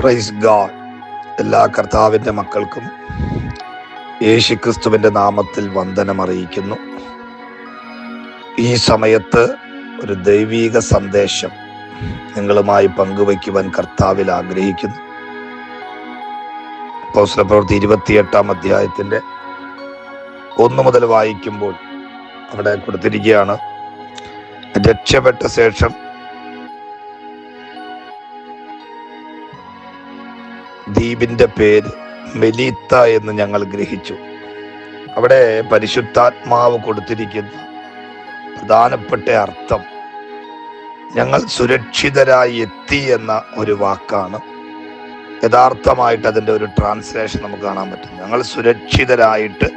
Praise God. എല്ലാ കർത്താവിൻ്റെ മക്കൾക്കും യേശുക്രിസ്തുവിൻ്റെ നാമത്തിൽ വന്ദനം അറിയിക്കുന്നു. ഈ സമയത്ത് ഒരു ദൈവീക സന്ദേശം നിങ്ങളുമായി പങ്കുവയ്ക്കുവാൻ കർത്താവിൽ ആഗ്രഹിക്കുന്നു. അപ്പോസ്തലപ്രവൃത്തി 28-ാം അധ്യായത്തിൻ്റെ 1 മുതൽ വായിക്കുമ്പോൾ അവിടെ കൊടുത്തിരിക്കുകയാണ്, രക്ഷപ്പെട്ട ശേഷം ദ്വീപിന്റെ പേര് മെലീത്ത എന്ന് ഞങ്ങൾ ഗ്രഹിച്ചു. അവിടെ പരിശുദ്ധാത്മാവ് കൊടുത്തിരിക്കുന്ന പ്രധാനപ്പെട്ട അർത്ഥം ഞങ്ങൾ സുരക്ഷിതരായി എത്തി എന്ന ഒരു വാക്കാണ്. യഥാർത്ഥമായിട്ട് അതിൻ്റെ ഒരു ട്രാൻസ്ലേഷൻ നമുക്ക് കാണാൻ പറ്റും. ഞങ്ങൾ സുരക്ഷിതരായിട്ട്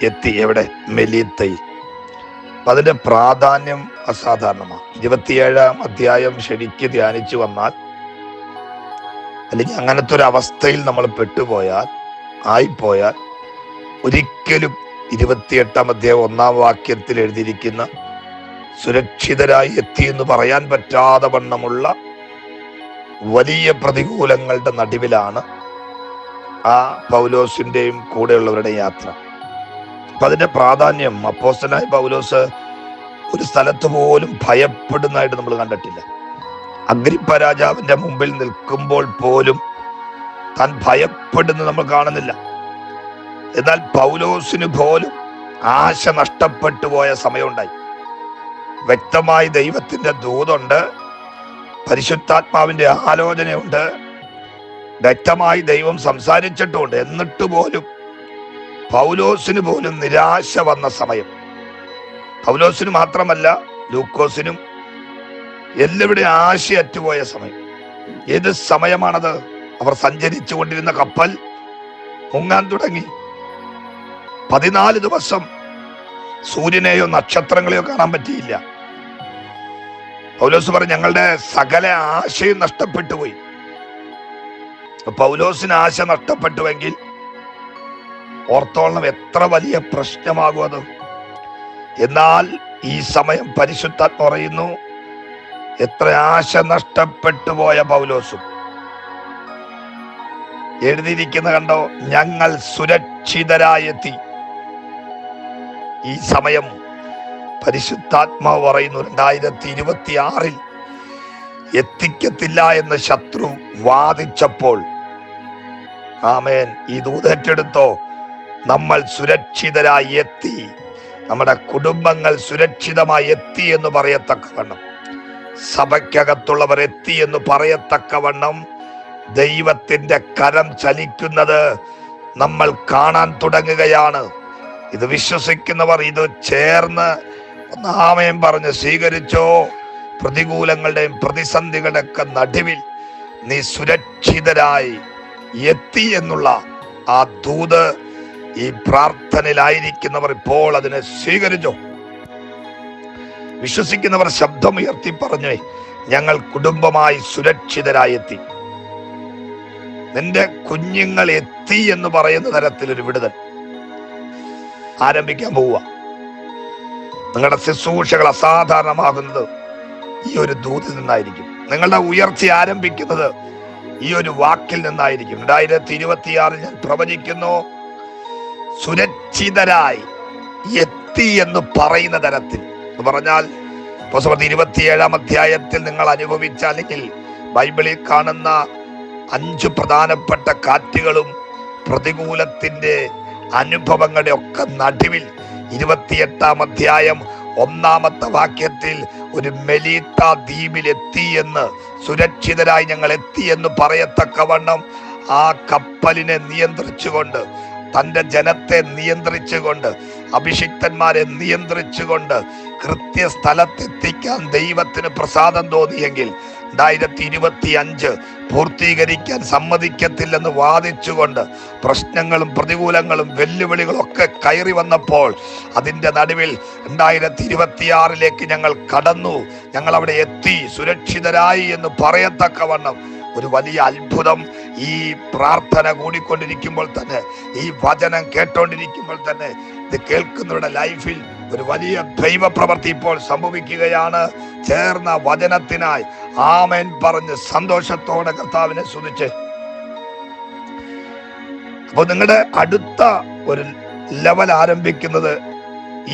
എത്തി. എവിടെ? മെലീത്തയിൽ. അപ്പം അതിൻ്റെ പ്രാധാന്യം അസാധാരണമാണ്. 27-ാം അധ്യായം ശരിക്ക് ധ്യാനിച്ചു വന്നാൽ, അല്ലെങ്കിൽ അങ്ങനത്തെ ഒരു അവസ്ഥയിൽ നമ്മൾ പെട്ടുപോയാൽ, ആയിപ്പോയാൽ, ഒരിക്കലും 28-ാം അധ്യായം 1-ാം വാക്യത്തിൽ എഴുതിയിരിക്കുന്ന സുരക്ഷിതരായി എത്തി എന്ന് പറയാൻ പറ്റാതെ വണ്ണമുള്ള വലിയ പ്രതികൂലങ്ങളുടെ നടുവിലാണ് ആ പൗലോസിന്റെയും കൂടെയുള്ളവരുടെ യാത്ര. അപ്പൊ അതിന്റെ പ്രാധാന്യം, അപ്പോസ്തലനായ പൗലോസ് ഒരു സ്ഥലത്ത് പോലും ഭയപ്പെടുന്നതായിട്ട് നമ്മൾ കണ്ടിട്ടില്ല. അഗ്രിപ്പ രാജാവിന്റെ മുമ്പിൽ നിൽക്കുമ്പോൾ പോലും താൻ ഭയപ്പെടുന്നത് നമ്മൾ കാണുന്നില്ല. എന്നാൽ പൗലോസിന് പോലും ആശ നഷ്ടപ്പെട്ടു പോയ സമയമുണ്ടായി. വ്യക്തമായി ദൈവത്തിന്റെ ദൂതുണ്ട്, പരിശുദ്ധാത്മാവിന്റെ ആലോചനയുണ്ട്, വ്യക്തമായി ദൈവം സംസാരിച്ചിട്ടുമുണ്ട്. എന്നിട്ട് പോലും പൗലോസിന് പോലും നിരാശ വന്ന സമയം. പൗലോസിന് മാത്രമല്ല, ലൂക്കോസിനും എല്ലാവരുടെ ആശയറ്റുപോയ സമയം. ഏത് സമയമാണത്? അവർ സഞ്ചരിച്ചു കൊണ്ടിരുന്ന കപ്പൽ മുങ്ങാൻ തുടങ്ങി. 14 ദിവസം സൂര്യനെയോ നക്ഷത്രങ്ങളെയോ കാണാൻ പറ്റിയില്ല. പൗലോസ് പറഞ്ഞു, ഞങ്ങളുടെ സകല ആശയും നഷ്ടപ്പെട്ടു പോയി. പൗലോസിന് ആശ നഷ്ടപ്പെട്ടുവെങ്കിൽ ഓർത്തോളം എത്ര വലിയ പ്രശ്നമാകും അത്. എന്നാൽ ഈ സമയം പരിശുദ്ധാത്മ പറയുന്നു, എത്ര ആശ നഷ്ടപ്പെട്ടു പോയ പൗലോസും. എഴുതിയിരിക്കുന്ന കണ്ടോ, ഞങ്ങൾ സുരക്ഷിതരായെത്തി. ഈ സമയം പരിശുദ്ധാത്മാവ് പറയുന്നു, 2026 എത്തിക്കത്തില്ല എന്ന് ശത്രു വാദിച്ചപ്പോൾ, ആമേൻ, ഈ ദൂതേറ്റെടുത്തോ, നമ്മൾ സുരക്ഷിതരായി എത്തി, നമ്മുടെ കുടുംബങ്ങൾ സുരക്ഷിതമായി എത്തി എന്ന് പറയത്തക്കവണ്ണം, സഭയ്ക്കകത്തുള്ളവർ എത്തി എന്ന് പറയത്തക്കവണ്ണം ദൈവത്തിന്റെ കരം ചലിക്കുന്നത് നമ്മൾ കാണാൻ തുടങ്ങുകയാണ്. ഇത് വിശ്വസിക്കുന്നവർ ഇത് ചേർന്ന് ആമേൻ പറഞ്ഞ് സ്വീകരിച്ചോ. പ്രതികൂലങ്ങളുടെയും പ്രതിസന്ധികളുടെ ഒക്കെ നടുവിൽ നീ സുരക്ഷിതരായി എത്തി എന്നുള്ള ആ ദൂത് ഈ പ്രാർത്ഥനയിലായിരിക്കുന്നവർ ഇപ്പോൾ അതിനെ സ്വീകരിച്ചോ. വിശ്വസിക്കുന്നവർ ശബ്ദമുയർത്തി പറഞ്ഞേ, ഞങ്ങൾ കുടുംബമായി സുരക്ഷിതരായി എത്തി. നിന്റെ കുഞ്ഞുങ്ങൾ എത്തി എന്ന് പറയുന്ന തരത്തിലൊരു വിടുതൽ ആരംഭിക്കാൻ പോവുക. നിങ്ങളുടെ ശുശ്രൂഷകൾ അസാധാരണമാകുന്നത് ഈ ഒരു ദൂതിൽ നിന്നായിരിക്കും. നിങ്ങളുടെ ഉയർച്ച ആരംഭിക്കുന്നത് ഈ ഒരു വാക്കിൽ നിന്നായിരിക്കും. 2026 ഞാൻ പ്രവചിക്കുന്നു, സുരക്ഷിതരായി എത്തി എന്ന് പറയുന്ന തരത്തിൽ. എന്ന് പറഞ്ഞാൽ 27-ാം അധ്യായത്തിൽ നിങ്ങൾ അനുഭവിച്ച, അല്ലെങ്കിൽ ബൈബിളിൽ കാണുന്ന 5 പ്രധാനപ്പെട്ട കാറ്റുകളും പ്രതികൂലത്തിന്റെ അനുഭവങ്ങളുടെ ഒക്കെ നടുവിൽ 28-ാം അധ്യായം 1-ാമത്തെ വാക്യത്തിൽ ഒരു മെലീത്ത ദ്വീപിൽ എത്തി എന്ന്, സുരക്ഷിതരായി ഞങ്ങൾ എത്തി എന്ന് പറയത്തക്കവണ്ണം ആ കപ്പലിനെ നിയന്ത്രിച്ചുകൊണ്ട്, തൻ്റെ ജനത്തെ നിയന്ത്രിച്ചുകൊണ്ട്, അഭിഷിക്തന്മാരെ നിയന്ത്രിച്ചുകൊണ്ട് കൃത്യസ്ഥലത്തെത്തിക്കാൻ ദൈവത്തിന് പ്രസാദം തോന്നിയെങ്കിൽ 2025 പൂർത്തീകരിക്കാൻ സമ്മതിക്കത്തില്ലെന്ന് വാദിച്ചുകൊണ്ട് പ്രശ്നങ്ങളും പ്രതികൂലങ്ങളും വെല്ലുവിളികളും ഒക്കെ കയറി വന്നപ്പോൾ അതിൻ്റെ നടുവിൽ 2026 ഞങ്ങൾ കടന്നു, ഞങ്ങൾ അവിടെ എത്തി, സുരക്ഷിതരായി എന്ന് പറയത്തക്കവണ്ണം ഒരു വലിയ അത്ഭുതം ഈ പ്രാർത്ഥന കൂടിക്കൊണ്ടിരിക്കുമ്പോൾ തന്നെ, ഈ വചനം കേട്ടോണ്ടിരിക്കുമ്പോൾ തന്നെ, ഇത് കേൾക്കുന്നവരുടെ ലൈഫിൽ ഒരു വലിയ ദൈവ പ്രവൃത്തി ഇപ്പോൾ സംഭവിക്കുകയാണ്. ചേർന്ന വചനത്തിനായി ആമേൻ പറഞ്ഞ് സന്തോഷത്തോടെ കർത്താവിനെ സ്തുതിച്ച്. അപ്പൊ നിങ്ങളുടെ അടുത്ത ഒരു ലെവൽ ആരംഭിക്കുന്നത്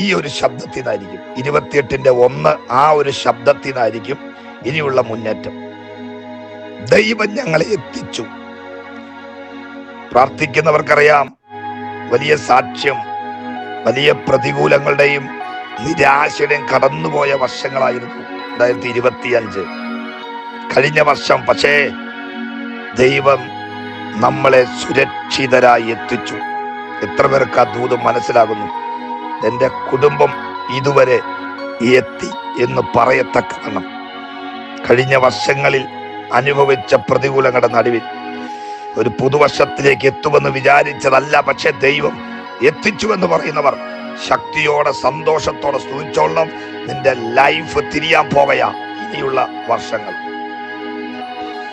ഈ ഒരു ശബ്ദത്തിൽ നിന്നായിരിക്കും. 28-1 ആ ഒരു ശബ്ദത്തിൽ നിന്നായിരിക്കും ഇനിയുള്ള മുന്നേറ്റം. ദൈവം ഞങ്ങളെ എത്തിച്ചു. പ്രാർത്ഥിക്കുന്നവർക്കറിയാം, വലിയ സാക്ഷ്യം, വലിയ പ്രതികൂലങ്ങളുടെയും നിരാശയുടെയും കടന്നുപോയ വർഷങ്ങളായിരുന്നു 2025 കഴിഞ്ഞ വർഷം. പക്ഷേ ദൈവം നമ്മളെ സുരക്ഷിതരായി എത്തിച്ചു. എത്ര പേർക്ക് ആ ദൂത് മനസ്സിലാകുന്നു? എൻ്റെ കുടുംബം ഇതുവരെ എത്തി എന്ന് പറയത്തക്കണം. കഴിഞ്ഞ വർഷങ്ങളിൽ അനുഭവിച്ച പ്രതികൂലങ്ങളുടെ നടുവിൽ ഒരു പുതുവർഷത്തിലേക്ക് എത്തുമെന്ന് വിചാരിച്ചതല്ല, പക്ഷെ ദൈവം എത്തിച്ചു എന്ന് പറയുന്നവർ ശക്തിയോടെ സന്തോഷത്തോടെ സ്തുതിച്ചോളണം. നിന്റെ ലൈഫ് തിരിയാൻ പോകയാ ഇനിയുള്ള വർഷങ്ങൾ.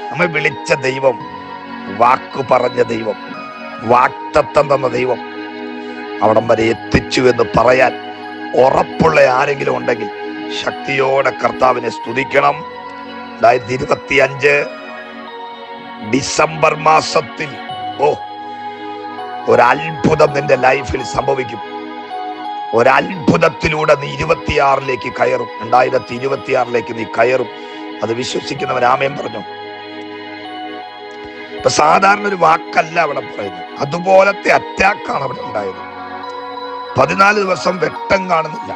നമ്മെ വിളിച്ച ദൈവം, വാക്കു പറഞ്ഞ ദൈവം, വാക്തത്വം തന്ന ദൈവം അവിടം വരെ എത്തിച്ചു എന്ന് പറയാൻ ഉറപ്പുള്ള ആരെങ്കിലും ഉണ്ടെങ്കിൽ ശക്തിയോടെ കർത്താവിനെ സ്തുതിക്കണം. 2025 ഡിസംബർ മാസത്തിൽ ഒരത്ഭുതം നിന്റെ ലൈഫിൽ സംഭവിക്കും. ഒരത്ഭുതത്തിലൂടെ നീ 26 കയറും. 2026 നീ കയറും. അത് വിശ്വസിക്കുന്നവൻ ആമേൻ പറഞ്ഞു. ഇപ്പൊ സാധാരണ ഒരു വാക്കല്ല അവിടെ പറയുന്നത്, അതുപോലത്തെ അറ്റാക്കാണ് അവിടെ ഉണ്ടായത്. 14 ദിവസം വെട്ടം കാണുന്നില്ല.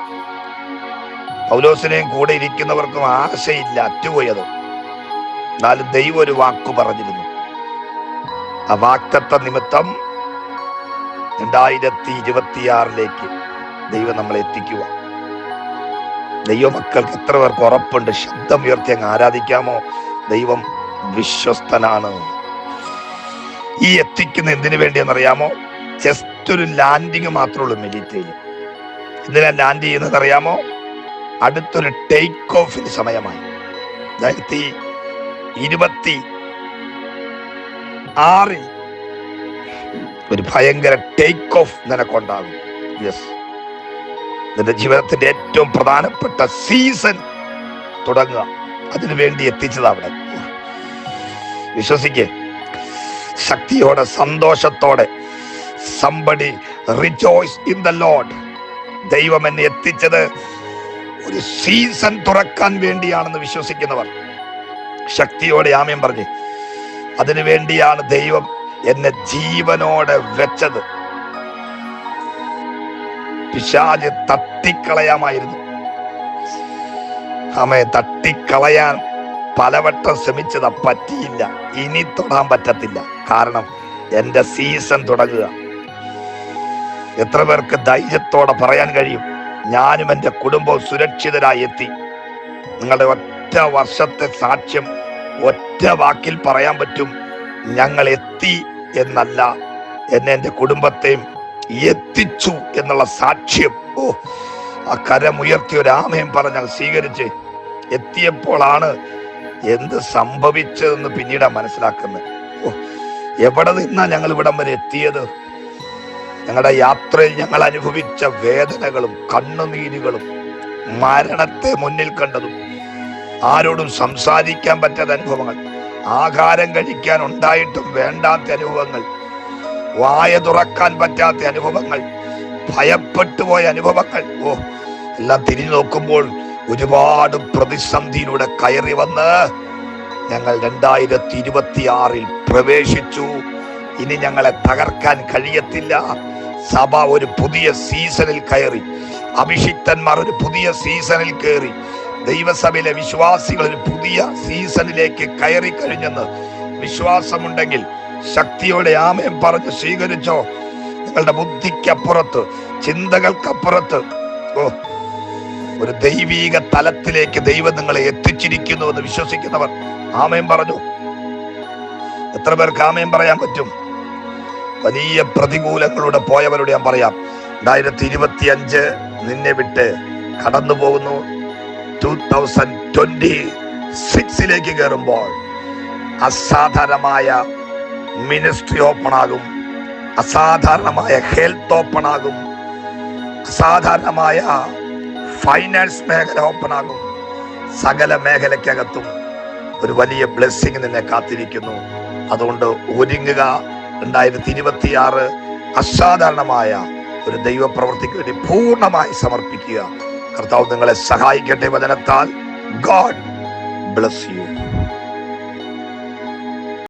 പൗലോസിനെയും കൂടെ ഇരിക്കുന്നവർക്കും ആശയില്ല, അറ്റുപോയത്. എന്നാലും ദൈവം ഒരു വാക്കു പറഞ്ഞിരുന്നു. ആ വാക്തത്വ നിമിത്തം 2026 ദൈവം നമ്മളെ എത്തിക്കുക. ദൈവമക്കൾക്ക് എത്ര പേർക്ക് ഉറപ്പുണ്ട്? ശബ്ദം ഉയർത്തി അങ്ങ് ആരാധിക്കാമോ? ദൈവം വിശ്വസ്തനാണ്. ഈ എത്തിക്കുന്ന എന്തിനു വേണ്ടിയെന്നറിയാമോ? ജസ്റ്റ് ഒരു ലാൻഡിങ് മാത്രമേ ഉള്ളൂ മിലിറ്ററിയിൽ. എന്തിനാ ലാൻഡ് ചെയ്യുന്നത് അറിയാമോ? അടുത്തൊരു ടേക്ക് ഓഫിന് സമയമായി. 2026 ഒരു ഭയങ്കര ടേക്ക് ഓഫ് നിനക്കുണ്ടാകും. യെസ്, നിന്റെ ജീവിതത്തിന്റെ ഏറ്റവും പ്രധാനപ്പെട്ട സീസൺ തുടങ്ങുക. അതിനു വേണ്ടി എത്തിച്ചത് അവിടെ. വിശ്വസിക്കേ, ശക്തിയോടെ സന്തോഷത്തോടെ somebody rejoice in the Lord. ദൈവം എന്നെ എത്തിച്ചത് ഒരു സീസൺ തുറക്കാൻ വേണ്ടിയാണെന്ന് വിശ്വസിക്കുന്നവർ ശക്തിയോടെ ആമേൻ പറഞ്ഞ്. അതിനു വേണ്ടിയാണ് ദൈവം എന്നെ ജീവനോടെ വെച്ചത്. പിശാച് തട്ടിക്കളയാമായിരുന്നു. ആമേ, തട്ടിക്കളയാൻ പലവട്ടം ശ്രമിച്ചതാ, പറ്റിയില്ല. ഇനി തൊടാൻ പറ്റത്തില്ല. കാരണം എന്റെ സീസൺ തുടങ്ങുക. എത്ര പേർക്ക് ധൈര്യത്തോടെ പറയാൻ കഴിയും, ഞാനും എൻ്റെ കുടുംബവും സുരക്ഷിതരായി എത്തി? നിങ്ങളുടെ ഒറ്റ വർഷത്തെ സാക്ഷ്യം ഒറ്റ വാക്കിൽ പറയാൻ പറ്റും. ഞങ്ങൾ എത്തി എന്നല്ല, എന്നെ എൻ്റെ കുടുംബത്തെയും എത്തിച്ചു എന്നുള്ള സാക്ഷ്യം. ആ കരമുയർത്തി ഒരു ആമേൻ പറഞ്ഞാൽ സ്വീകരിച്ച് എത്തിയപ്പോഴാണ് എന്ത് സംഭവിച്ചതെന്ന് പിന്നീടാ മനസ്സിലാക്കുന്നത്. എവിടെ നിന്നാ ഞങ്ങൾ ഇവിടം വരെ എത്തിയത്? ഞങ്ങളുടെ യാത്രയിൽ ഞങ്ങൾ അനുഭവിച്ച വേദനകളും കണ്ണുനീരുകളും, മരണത്തെ മുന്നിൽ കണ്ടതും, ആരോടും സംസാരിക്കാൻ പറ്റാത്ത അനുഭവങ്ങൾ, ആഹാരം കഴിക്കാൻ ഉണ്ടായിട്ടും വേണ്ടാത്ത അനുഭവങ്ങൾ, വായ തുറക്കാൻ പറ്റാത്ത അനുഭവങ്ങൾ, ഭയപ്പെട്ടു പോയ അനുഭവങ്ങൾ, എല്ലാം തിരിഞ്ഞു നോക്കുമ്പോൾ ഒരുപാട് പ്രതിസന്ധിയിലൂടെ കയറി വന്ന് ഞങ്ങൾ 2026 പ്രവേശിച്ചു. ഇനി ഞങ്ങളെ തകർക്കാൻ കഴിയത്തില്ല. സഭ ഒരു പുതിയ സീസണിൽ കയറി, അഭിഷിക്തന്മാർ ഒരു പുതിയ സീസണിൽ കയറി, ദൈവസഭയിലെ വിശ്വാസികൾ ഒരു പുതിയ സീസണിലേക്ക് കയറി കഴിഞ്ഞെന്ന് വിശ്വാസമുണ്ടെങ്കിൽ ശക്തിയോടെ ആമേൻ പറഞ്ഞ് സ്വീകരിച്ചോ. നിങ്ങളുടെ ബുദ്ധിക്കപ്പുറത്ത്, ചിന്തകൾക്കപ്പുറത്ത് ഒരു ദൈവീക തലത്തിലേക്ക് ദൈവം നിങ്ങളെ എത്തിച്ചിരിക്കുന്നു എന്ന് വിശ്വസിക്കുന്നവർ ആമേൻ പറഞ്ഞു. എത്ര പേർക്ക് ആമേൻ പറയാൻ പറ്റും? വലിയ പ്രതികൂലങ്ങളുടെ പോയവരോട് ഞാൻ പറയാം, 2025 നിന്നെ വിട്ട് കടന്നു പോകുന്നു. 2026 കയറുമ്പോൾ അസാധാരണമായ മിനിസ്ട്രി ഓപ്പൺ ആകും, അസാധാരണമായ ഹെൽത്ത് ഓപ്പൺ ആകും, അസാധാരണമായ ഫൈനാൻസ് മേഖല ഓപ്പൺ ആകും. സകല മേഖലയ്ക്കകത്തും ഒരു വലിയ ബ്ലെസ്സിങ് നിന്നെ കാത്തിരിക്കുന്നു. അതുകൊണ്ട് ഒരുങ്ങുക. 2026 അസാധാരണമായ ഒരു ദൈവപ്രവൃത്തിക്ക് വേണ്ടി പൂർണ്ണമായി സമർപ്പിക്കുക. കർത്താവ് നിങ്ങളെ സഹായിക്കട്ടെ വചനത്താൽ. God bless you.